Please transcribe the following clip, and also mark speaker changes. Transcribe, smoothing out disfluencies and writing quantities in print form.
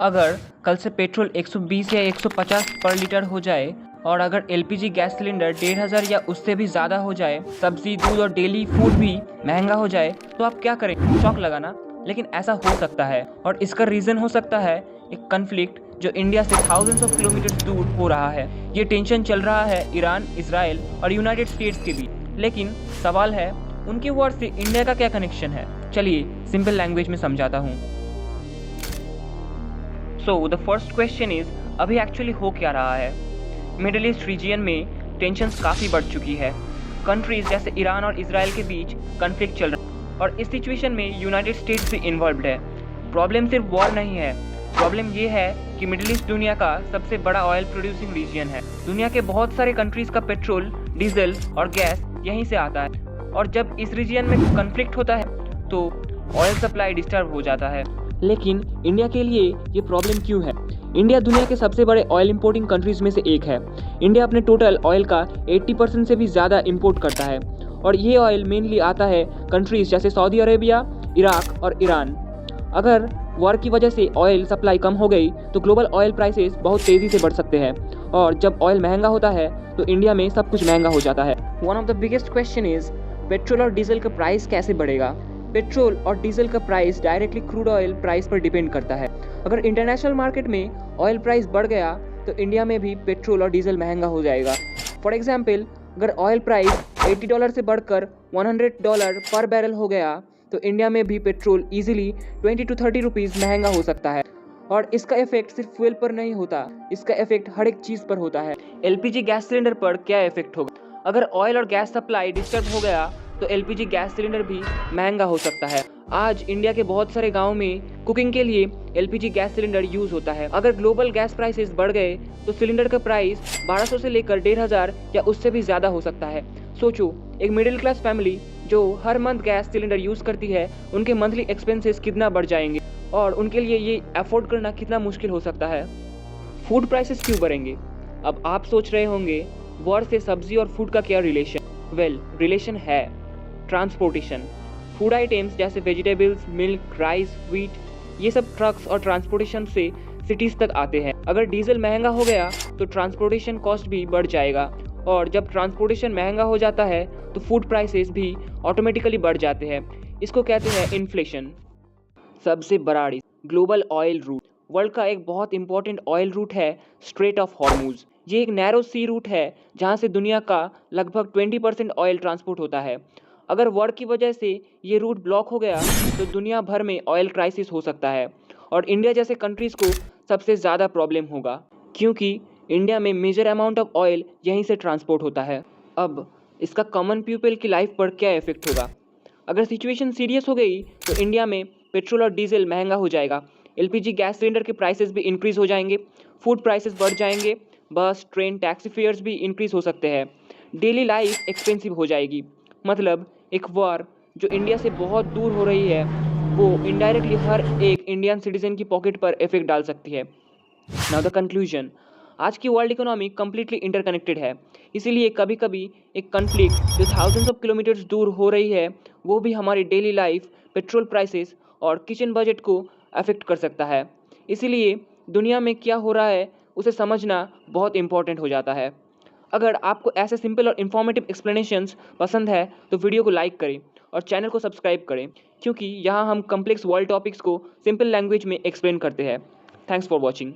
Speaker 1: अगर कल से पेट्रोल 120 या 150 पर लीटर हो जाए और अगर एलपीजी गैस सिलेंडर 1500 या उससे भी ज़्यादा हो जाए, सब्जी, दूध और डेली फूड भी महंगा हो जाए, तो आप क्या करें? शॉक लगा ना? लेकिन ऐसा हो सकता है और इसका रीज़न हो सकता है एक कन्फ्लिक्ट जो इंडिया से थाउजेंड्स ऑफ किलोमीटर्स दूर हो रहा है। ये टेंशन चल रहा है ईरान, इजराइल और यूनाइटेड स्टेट्स के बीच। लेकिन सवाल है, उनके वॉर से इंडिया का क्या कनेक्शन है? चलिए सिंपल लैंग्वेज में समझाता हूँ। So the first question is, अभी एक्चुअली हो क्या रहा है? मिडिल ईस्ट रीजियन में टेंशन्स काफ़ी बढ़ चुकी है। कंट्रीज जैसे ईरान और इजराइल के बीच कन्फ्लिक्ट चल रहा है और इस सिचुएशन में यूनाइटेड स्टेट्स भी इन्वॉल्व्ड है। प्रॉब्लम सिर्फ वॉर नहीं है, प्रॉब्लम ये है कि मिडिल ईस्ट दुनिया का सबसे बड़ा ऑयल प्रोड्यूसिंग रीजन है। दुनिया के बहुत सारे कंट्रीज का पेट्रोल, डीजल और गैस यहीं से आता है और जब इस रीजन में कन्फ्लिक्ट होता है तो ऑयल सप्लाई डिस्टर्ब हो जाता है। लेकिन इंडिया के लिए ये प्रॉब्लम क्यों है? इंडिया दुनिया के सबसे बड़े ऑयल इंपोर्टिंग कंट्रीज में से एक है। इंडिया अपने टोटल ऑयल का 80% से भी ज़्यादा इंपोर्ट करता है और ये ऑयल मेनली आता है कंट्रीज जैसे सऊदी अरेबिया, इराक और ईरान। अगर वॉर की वजह से ऑयल सप्लाई कम हो गई तो ग्लोबल ऑयल प्राइसेस बहुत तेज़ी से बढ़ सकते हैं और जब ऑयल महंगा होता है तो इंडिया में सब कुछ महंगा हो जाता है। One of the biggest question is, petrol और डीजल का प्राइस कैसे बढ़ेगा? पेट्रोल और डीजल का price directly crude oil price पर डिपेंड करता है। अगर इंटरनेशनल मार्केट में ऑयल प्राइस बढ़ गया तो इंडिया में भी पेट्रोल और डीजल महंगा हो जाएगा। फॉर एग्जाम्पल, अगर ऑयल प्राइस $80 से बढ़कर $100 पर बैरल हो गया तो इंडिया में भी पेट्रोल इजीली 20 to 30 रुपीज़ महंगा हो सकता है। और इसका इफेक्ट सिर्फ फ्यूल पर नहीं होता, इसका इफेक्ट हर एक चीज़ पर होता है। एलपीजी गैस सिलेंडर पर क्या इफेक्ट होगा? अगर ऑयल और गैस सप्लाई डिस्टर्ब हो गया तो एलपीजी गैस सिलेंडर भी महंगा हो सकता है। आज इंडिया के बहुत सारे गाँव में कुकिंग के लिए एलपीजी गैस सिलेंडर यूज़ होता है। अगर ग्लोबल गैस प्राइसेस बढ़ गए तो सिलेंडर का प्राइस 1200 से लेकर 1500 या उससे भी ज़्यादा हो सकता है। सोचो, एक मिडिल क्लास फैमिली जो हर मंथ गैस सिलेंडर यूज़ करती है, उनके मंथली एक्सपेंसेस कितना बढ़ जाएंगे और उनके लिए ये अफोर्ड करना कितना मुश्किल हो सकता है। फूड प्राइसेस क्यों बढ़ेंगे? अब आप सोच रहे होंगे, वॉर से सब्जी और फूड का क्या रिलेशन? वेल, रिलेशन है। ट्रांसपोर्टेशन, फूड आइटम्स जैसे वेजिटेबल्स, मिल्क, राइस, व्हीट, ये सब ट्रक्स और ट्रांसपोर्टेशन से सिटीज़ तक आते हैं। अगर डीजल महंगा हो गया तो ट्रांसपोर्टेशन कॉस्ट भी बढ़ जाएगा और जब ट्रांसपोर्टेशन महंगा हो जाता है तो फूड प्राइसेस भी ऑटोमेटिकली बढ़ जाते हैं। इसको कहते हैं इन्फ्लेशन। सबसे बड़ा ग्लोबल ऑयल रूट, वर्ल्ड का एक बहुत इंपॉर्टेंट ऑयल रूट है स्ट्रेट ऑफ हॉर्मूज। ये एक नैरो सी रूट है जहाँ से दुनिया का लगभग 20% ऑयल ट्रांसपोर्ट होता है। अगर वॉर की वजह से ये रूट ब्लॉक हो गया तो दुनिया भर में ऑयल क्राइसिस हो सकता है और इंडिया जैसे कंट्रीज़ को सबसे ज़्यादा प्रॉब्लम होगा क्योंकि इंडिया में मेजर अमाउंट ऑफ ऑयल यहीं से ट्रांसपोर्ट होता है। अब इसका कॉमन पीपल की लाइफ पर क्या इफेक्ट होगा? अगर सिचुएशन सीरियस हो गई तो इंडिया में पेट्रोल और डीजल महंगा हो जाएगा, एलपीजी गैस सिलेंडर के प्राइसेस भी इंक्रीज़ हो जाएंगे, फूड प्राइसेस बढ़ जाएंगे, बस, ट्रेन, टैक्सी फेयर्स भी इंक्रीज़ हो सकते हैं, डेली लाइफ एक्सपेंसिव हो जाएगी। मतलब एक वॉर जो इंडिया से बहुत दूर हो रही है वो इनडायरेक्टली हर एक इंडियन सिटीजन की पॉकेट पर इफेक्ट डाल सकती है। नाउ द कंक्लूजन, आज की वर्ल्ड इकोनॉमी कम्प्लीटली इंटरकनेक्टेड है, इसीलिए कभी कभी एक कन्फ्लिक्ट जो थाउजेंड्स ऑफ किलोमीटर्स दूर हो रही है वो भी हमारी डेली लाइफ, पेट्रोल प्राइसेस और किचन बजट को अफेक्ट कर सकता है। इसीलिए दुनिया में क्या हो रहा है उसे समझना बहुत इंपॉर्टेंट हो जाता है। अगर आपको ऐसे सिंपल और इन्फॉर्मेटिव एक्सप्लेनेशंस पसंद है तो वीडियो को लाइक करें और चैनल को सब्सक्राइब करें क्योंकि यहाँ हम कम्प्लेक्स वर्ल्ड टॉपिक्स को सिंपल लैंग्वेज में एक्सप्लेन करते हैं। Thanks for watching.